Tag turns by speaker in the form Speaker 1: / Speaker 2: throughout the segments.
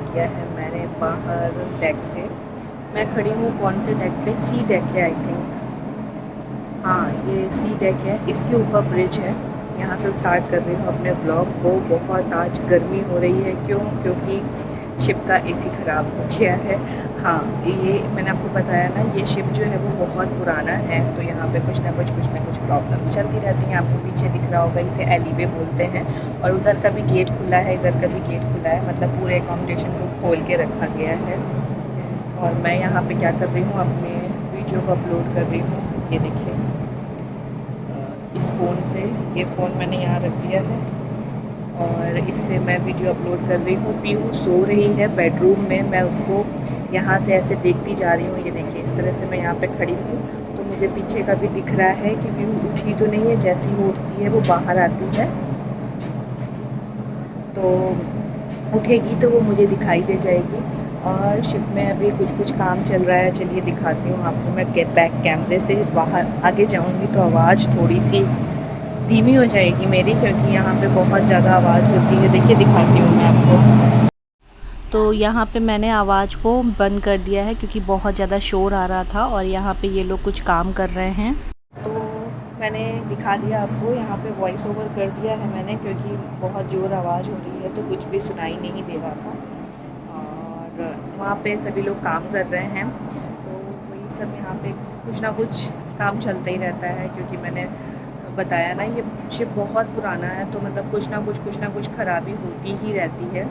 Speaker 1: किया है मैंने बाहर डेक से। मैं खड़ी हूँ कौन से डेक पे, सी डेक है आई थिंक। हाँ ये सी डेक है, इसके ऊपर ब्रिज है। यहाँ से स्टार्ट कर रही हूँ अपने ब्लॉग को। बहुत आज गर्मी हो रही है, क्योंकि शिप का एसी ख़राब हो गया है। हाँ ये मैंने आपको बताया ना, ये शिप जो है वो बहुत पुराना है, तो यहाँ पे कुछ ना कुछ प्रॉब्लम्स चलती रहती हैं। आपको पीछे दिख रहा होगा, इसे एलीवे बोलते हैं। और उधर का भी गेट खुला है, इधर का भी गेट खुला है, मतलब पूरे अकोमोडेशन को खोल के रखा गया है। और मैं यहाँ पे क्या कर रही हूँ, अपने वीडियो को अपलोड कर रही हूँ। ये देखिए इस फ़ोन से, ये फ़ोन मैंने यहाँ रख दिया है और इससे मैं वीडियो अपलोड कर रही हूँ। पीहू सो रही है बेडरूम में, मैं उसको यहाँ से ऐसे देखती जा रही हूँ। ये देखिए इस तरह से मैं यहाँ पे खड़ी हूँ, तो मुझे पीछे का भी दिख रहा है कि पीहू उठी तो नहीं है। जैसी वो उठती है वो बाहर आती है, तो उठेगी तो वो मुझे दिखाई दे जाएगी। और शिप में अभी कुछ काम चल रहा है, चलिए दिखाती हूँ आपको। मैं बैक कैमरे से बाहर आगे जाऊँगी तो आवाज़ थोड़ी सी धीमी हो जाएगी मेरी, क्योंकि यहाँ पे बहुत ज़्यादा आवाज़ होती है। देखिए दिखाती हूँ मैं आपको। तो यहाँ पे मैंने आवाज़ को बंद कर दिया है क्योंकि बहुत ज़्यादा शोर आ रहा था और यहाँ पे ये लोग कुछ काम कर रहे हैं। तो मैंने दिखा दिया आपको, यहाँ पे वॉइस ओवर कर दिया है मैंने, क्योंकि बहुत ज़ोर आवाज़ हो रही है तो कुछ भी सुनाई नहीं दे रहा था। और वहाँ पे सभी लोग काम कर रहे हैं, तो वही सब यहाँ पे कुछ ना कुछ काम चलता ही रहता है। क्योंकि मैंने बताया ना, ये शिप बहुत पुराना है, तो मतलब कुछ ना कुछ ख़राबी होती ही रहती है।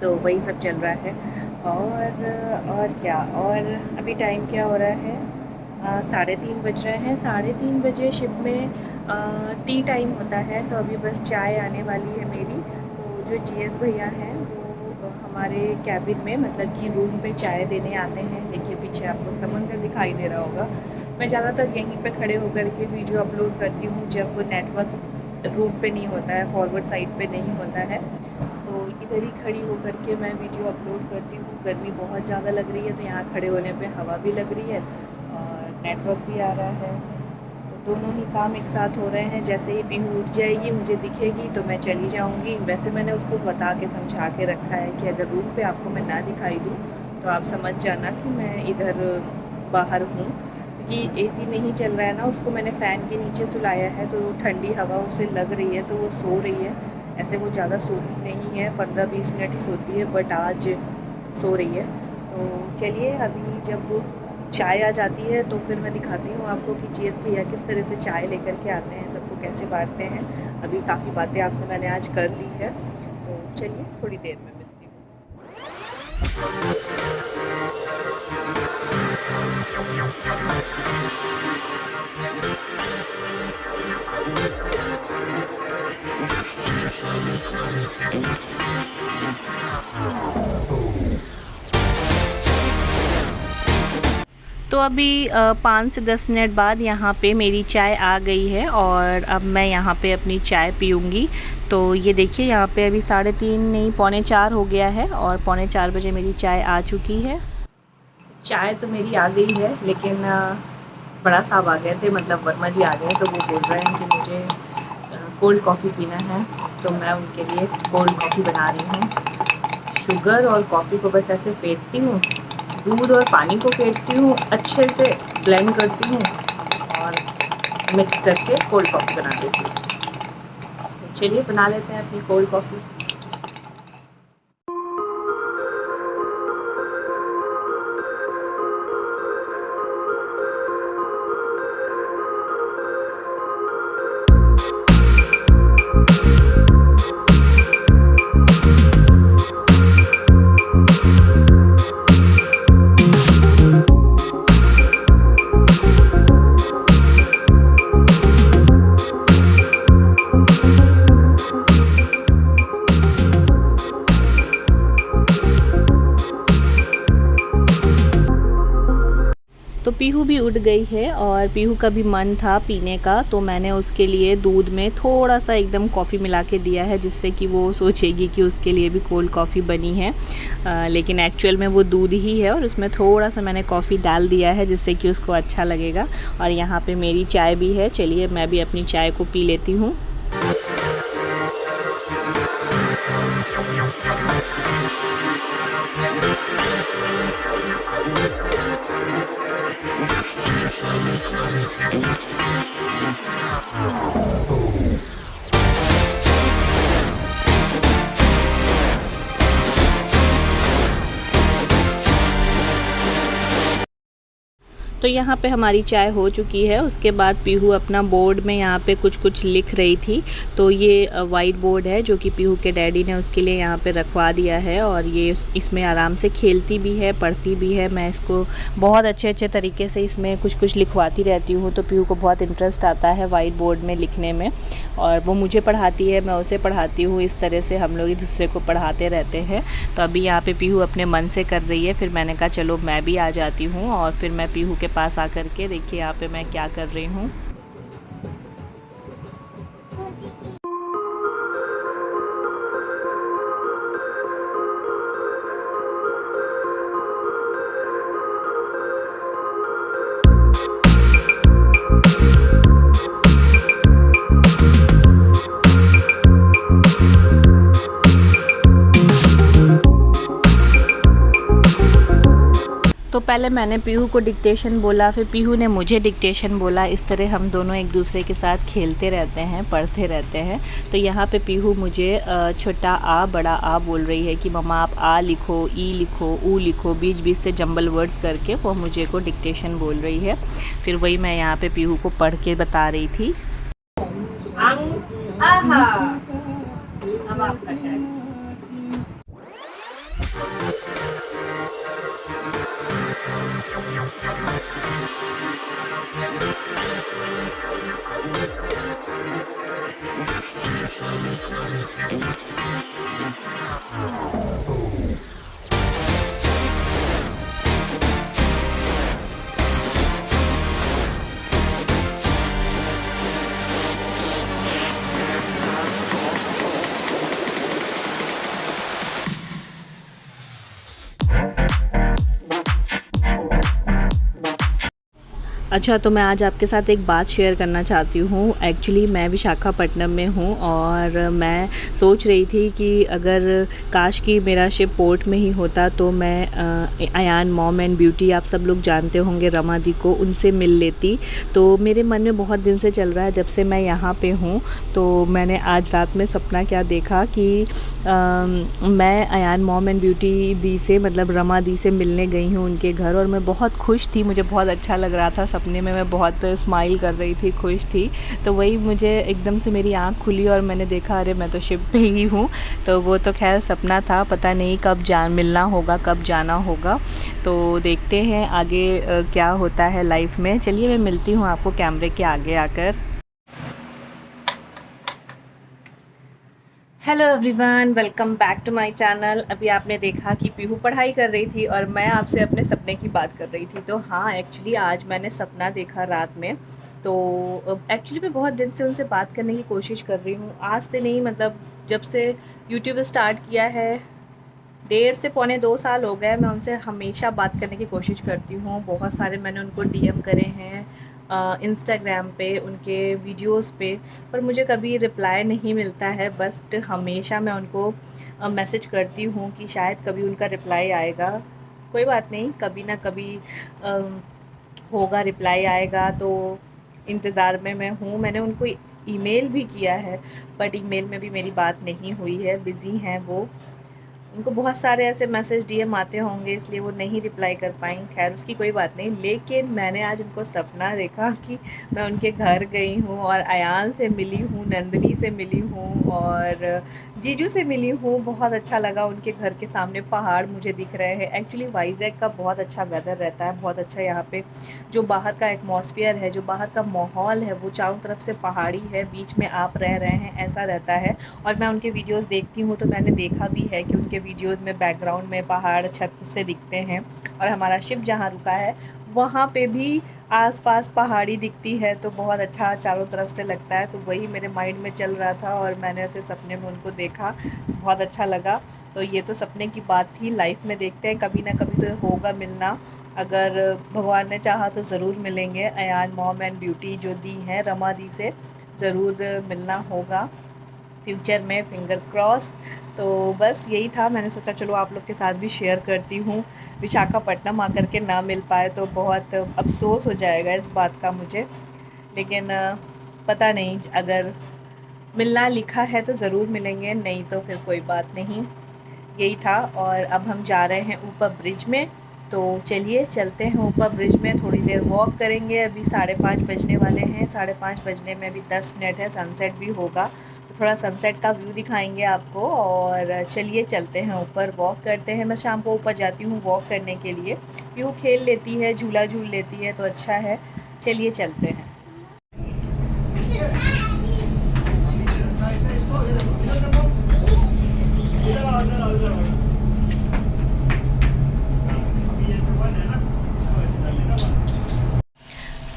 Speaker 1: तो वही सब चल रहा है। और क्या, और अभी टाइम क्या हो रहा है, 3:30 बज रहे हैं। 3:30 बजे शिप में टी टाइम होता है, तो अभी बस चाय आने वाली है मेरी। तो जो जीएस भैया हैं वो हमारे कैबिन में, मतलब कि रूम पे चाय देने आते हैं। देखिए पीछे आपको समंदर दिखाई दे रहा होगा। मैं ज़्यादातर यहीं पे खड़े होकर के वीडियो अपलोड करती हूँ जब नेटवर्क रूम पे नहीं होता है, फॉरवर्ड साइड पे नहीं होता है, तो इधर ही खड़ी होकर के मैं वीडियो अपलोड करती हूँ। गर्मी बहुत ज़्यादा लग रही है, तो यहाँ खड़े होने पे हवा भी लग रही है और नेटवर्क भी आ रहा है, तो दोनों ही काम एक साथ हो रहे हैं। जैसे ही पीहू उठ जाएगी, मुझे दिखेगी तो मैं चली जाऊँगी। वैसे मैंने उसको बता के समझा के रखा है कि अगर रूम पे आपको मैं ना दिखाई दूँ तो आप समझ जाना कि मैं इधर बाहर हूँ, क्योंकि एसी नहीं चल रहा है ना। उसको मैंने फ़ैन के नीचे सुलाया है, तो ठंडी हवा उसे लग रही है, तो वो सो रही है। ऐसे वो ज़्यादा सोती नहीं है, 15-20 मिनट ही सोती है, बट आज सो रही है। तो चलिए अभी जब चाय आ जाती है तो फिर मैं दिखाती हूँ आपको कि जीएस भैया किस तरह से चाय लेकर के आते हैं, सबको कैसे बांटते हैं। अभी काफ़ी बातें आपसे मैंने आज कर ली है, तो चलिए थोड़ी देर में मिलती हूँ। तो अभी 5 से 10 मिनट बाद यहाँ पे मेरी चाय आ गई है और अब मैं यहाँ पे अपनी चाय पीऊँगी। तो ये देखिए यहाँ पे अभी 3:30 नहीं 3:45 हो गया है और 3:45 बजे मेरी चाय आ चुकी है। चाय तो मेरी आ गई है, लेकिन बड़ा साहब आ गए थे, मतलब वर्मा जी आ गए, तो वो बोल रहे हैं कि मुझे कोल्ड कॉफ़ी पीना है, तो मैं उनके लिए कोल्ड कॉफ़ी बना रही हूँ। शुगर और कॉफ़ी को बस ऐसे फेंटती हूँ, दूध और पानी को फेंटती हूँ, अच्छे से ब्लेंड करती हूँ और मिक्स करके कोल्ड कॉफ़ी बना देती हूँ। तो चलिए बना लेते हैं अपनी कोल्ड कॉफ़ी। तो पीहू भी उठ गई है और पीहू का भी मन था पीने का, तो मैंने उसके लिए दूध में थोड़ा सा एकदम कॉफ़ी मिला के दिया है, जिससे कि वो सोचेगी कि उसके लिए भी कोल्ड कॉफ़ी बनी है। लेकिन एक्चुअल में वो दूध ही है और उसमें थोड़ा सा मैंने कॉफ़ी डाल दिया है, जिससे कि उसको अच्छा लगेगा। और यहाँ पे मेरी चाय भी है, चलिए मैं भी अपनी चाय को पी लेती हूँ। तो यहाँ पे हमारी चाय हो चुकी है। उसके बाद पीहू अपना बोर्ड में यहाँ पे कुछ लिख रही थी। तो ये वाइट बोर्ड है जो कि पीहू के डैडी ने उसके लिए यहाँ पे रखवा दिया है, और ये इसमें आराम से खेलती भी है, पढ़ती भी है। मैं इसको बहुत अच्छे तरीके से इसमें कुछ लिखवाती रहती हूँ, तो पीहू को बहुत इंटरेस्ट आता है वाइट बोर्ड में लिखने में, और वो मुझे पढ़ाती है, मैं उसे पढ़ाती हूँ। इस तरह से हम लोग एक दूसरे को पढ़ाते रहते हैं। तो अभी यहाँ पे पीहू अपने मन से कर रही है, फिर मैंने कहा चलो मैं भी आ जाती हूँ, और फिर मैं पीहू के पास आकर के देखिए यहाँ पे मैं क्या कर रही हूँ। तो पहले मैंने पीहू को डिक्टेशन बोला, फिर पीहू ने मुझे डिक्टेशन बोला। इस तरह हम दोनों एक दूसरे के साथ खेलते रहते हैं, पढ़ते रहते हैं। तो यहाँ पे पीहू मुझे छोटा आ बड़ा आ बोल रही है कि मम्मा आप आ लिखो, ई लिखो, ऊ लिखो, बीच से जंबल वर्ड्स करके वो मुझे को डिक्टेशन बोल रही है। फिर वही मैं यहाँ पे पीहू को पढ़ के बता रही थी। अब आपका क्या? अच्छा, तो मैं आज आपके साथ एक बात शेयर करना चाहती हूँ। एक्चुअली मैं विशाखापट्टनम में हूँ, और मैं सोच रही थी कि अगर काश कि मेरा शिप पोर्ट में ही होता तो मैं अयान मॉम एंड ब्यूटी, आप सब लोग जानते होंगे रमा दी को, उनसे मिल लेती। तो मेरे मन में बहुत दिन से चल रहा है, जब से मैं यहाँ पे हूँ। तो मैंने आज रात में सपना क्या देखा कि मैं अयान मॉम एंड ब्यूटी दी से, मतलब रमा दी से मिलने गई हूँ उनके घर, और मैं बहुत खुश थी, मुझे बहुत अच्छा लग रहा था। सपने में मैं बहुत स्माइल कर रही थी, खुश थी। तो वही मुझे एकदम से मेरी आँख खुली और मैंने देखा अरे मैं तो शिप पे ही हूँ। तो वो तो खैर सपना था, पता नहीं कब मिलना होगा, कब जाना होगा। तो देखते हैं आगे क्या होता है लाइफ में। चलिए मैं मिलती हूँ आपको कैमरे के आगे आकर। Hello everyone, welcome back to my channel. अभी आपने देखा कि पीहू पढ़ाई कर रही थी और मैं आपसे अपने सपने की बात कर रही थी। तो हाँ, एक्चुअली आज मैंने सपना देखा रात में। तो एक्चुअली मैं बहुत दिन से उनसे बात करने की कोशिश कर रही हूँ, आज से नहीं, मतलब जब से यूट्यूब स्टार्ट किया है 1.5 से पौने 2 साल हो गए। मैं उनसे हमेशा बात करने की कोशिश करती हूँ, बहुत सारे मैंने उनको डीएम करे हैं इंस्टाग्राम पे, उनके वीडियोस पे, पर मुझे कभी रिप्लाई नहीं मिलता है। बस हमेशा मैं उनको मैसेज करती हूँ कि शायद कभी उनका रिप्लाई आएगा। कोई बात नहीं, कभी ना कभी होगा, रिप्लाई आएगा। तो इंतज़ार में मैं हूँ। मैंने उनको ईमेल भी किया है, बट ईमेल में भी मेरी बात नहीं हुई है, बिज़ी हैं वो। उनको बहुत सारे ऐसे मैसेज डीएम आते होंगे, इसलिए वो नहीं रिप्लाई कर पाई। खैर उसकी कोई बात नहीं, लेकिन मैंने आज उनको सपना देखा कि मैं उनके घर गई हूँ और अयान से मिली हूँ, नंदनी से मिली हूँ और जीजू से मिली हूँ। बहुत अच्छा लगा। उनके घर के सामने पहाड़ मुझे दिख रहे हैं। एक्चुअली वाइजैक का बहुत अच्छा वेदर रहता है, बहुत अच्छा यहाँ पे जो बाहर का एटमॉस्फेयर है, जो बाहर का माहौल है, वो चारों तरफ से पहाड़ी है, बीच में आप रह रहे हैं, ऐसा रहता है। और मैं उनके वीडियोस देखती हूँ तो मैंने देखा भी है कि उनके वीडियोस में बैकग्राउंड में पहाड़ छत से दिखते हैं, और हमारा शिप जहाँ रुका है वहाँ पे भी आसपास पहाड़ी दिखती है। तो बहुत अच्छा चारों तरफ से लगता है। तो वही मेरे माइंड में चल रहा था और मैंने फिर सपने में उनको देखा, बहुत अच्छा लगा। तो ये तो सपने की बात थी, लाइफ में देखते हैं कभी ना कभी तो होगा मिलना। अगर भगवान ने चाहा तो ज़रूर मिलेंगे। अयान मॉम एंड ब्यूटी जो दी हैं रमा दी से, ज़रूर मिलना होगा फ्यूचर में, फिंगर क्रॉस। तो बस यही था, मैंने सोचा चलो आप लोग के साथ भी शेयर करती हूँ। विशाखापट्टनम आकर के ना मिल पाए तो बहुत अफसोस हो जाएगा इस बात का मुझे, लेकिन पता नहीं, अगर मिलना लिखा है तो ज़रूर मिलेंगे, नहीं तो फिर कोई बात नहीं। यही था। और अब हम जा रहे हैं ऊपर ब्रिज में। तो चलिए चलते हैं ऊपर ब्रिज में, थोड़ी देर वॉक करेंगे। अभी 5:30 बजने वाले हैं, 5:30 बजने में अभी 10 मिनट है, सनसेट भी होगा, तो थोड़ा सनसेट का व्यू दिखाएंगे आपको। और चलिए चलते हैं ऊपर, वॉक करते हैं। मैं शाम को ऊपर जाती हूँ वॉक करने के लिए, पीहू खेल लेती है, झूला झूल लेती है, तो अच्छा है। चलिए चलते हैं।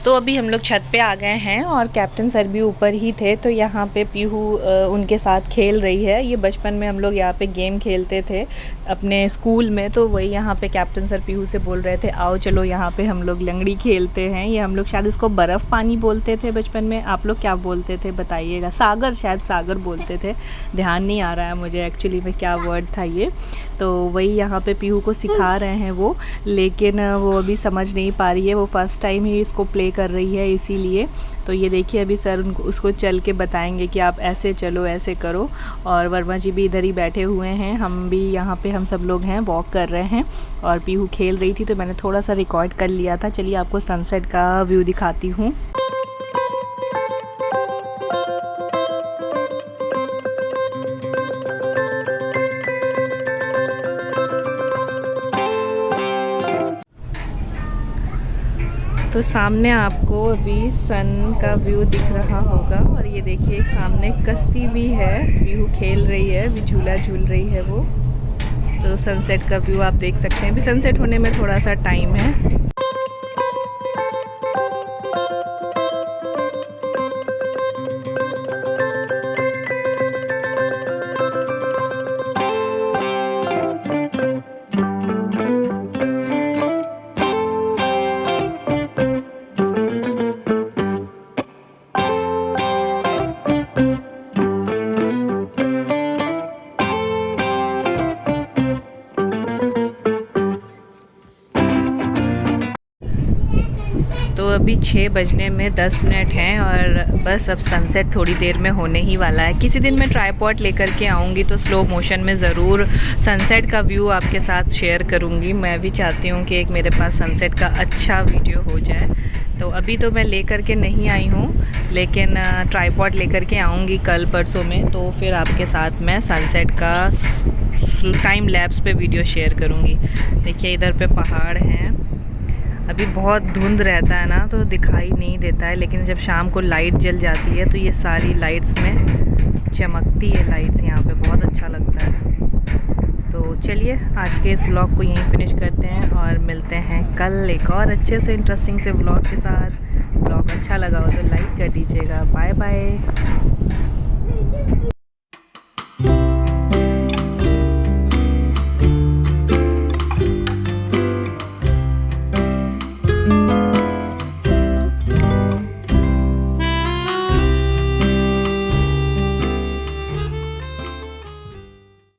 Speaker 1: तो अभी हम लोग छत पे आ गए हैं और कैप्टन सर भी ऊपर ही थे, तो यहाँ पे पीहू उनके साथ खेल रही है। ये बचपन में हम लोग यहाँ पे गेम खेलते थे अपने स्कूल में, तो वही यहाँ पे कैप्टन सर पीहू से बोल रहे थे आओ चलो यहाँ पे हम लोग लंगड़ी खेलते हैं। ये हम लोग शायद इसको बर्फ़ पानी बोलते थे बचपन में, आप लोग क्या बोलते थे बताइएगा। सागर, शायद सागर बोलते थे, ध्यान नहीं आ रहा है मुझे एक्चुअली में क्या वर्ड था ये। तो वही यहाँ पे पीहू को सिखा रहे हैं वो, लेकिन वो अभी समझ नहीं पा रही है, वो फर्स्ट टाइम ही इसको प्ले कर रही है इसीलिए। तो ये देखिए अभी सर उसको चल के बताएंगे कि आप ऐसे चलो, ऐसे करो। और वर्मा जी भी इधर ही बैठे हुए हैं, हम भी यहाँ पे हम सब लोग हैं वॉक कर रहे हैं। और पीहू खेल रही थी तो मैंने थोड़ा सा रिकॉर्ड कर लिया था। चलिए आपको सनसेट का व्यू दिखाती हूँ। तो सामने आपको अभी सन का व्यू दिख रहा होगा। और ये देखिए सामने कश्ती भी है, पीहू खेल रही है, अभी झूला झूल रही है वो। तो सनसेट का व्यू आप देख सकते हैं, अभी सनसेट होने में थोड़ा सा टाइम है। तो अभी 6 बजने में 10 मिनट हैं और बस अब सनसेट थोड़ी देर में होने ही वाला है। किसी दिन मैं ट्राइपॉड लेकर के आऊँगी तो स्लो मोशन में ज़रूर सनसेट का व्यू आपके साथ शेयर करूँगी। मैं भी चाहती हूँ कि एक मेरे पास सनसेट का अच्छा वीडियो हो जाए। तो अभी तो मैं लेकर के नहीं आई हूँ, लेकिन ट्राइपॉड लेकर के आऊँगी कल परसों में, तो फिर आपके साथ मैं सनसेट का टाइम लैप्स पे वीडियो शेयर करूँगी। देखिए इधर पे पहाड़ हैं, अभी बहुत धुंध रहता है ना तो दिखाई नहीं देता है, लेकिन जब शाम को लाइट जल जाती है तो ये सारी लाइट्स में चमकती है लाइट्स, यहाँ पे बहुत अच्छा लगता है। तो चलिए आज के इस व्लॉग को यहीं फिनिश करते हैं और मिलते हैं कल एक और अच्छे से इंटरेस्टिंग से व्लॉग के साथ। व्लॉग अच्छा लगा हो तो लाइक कर दीजिएगा। Bye bye.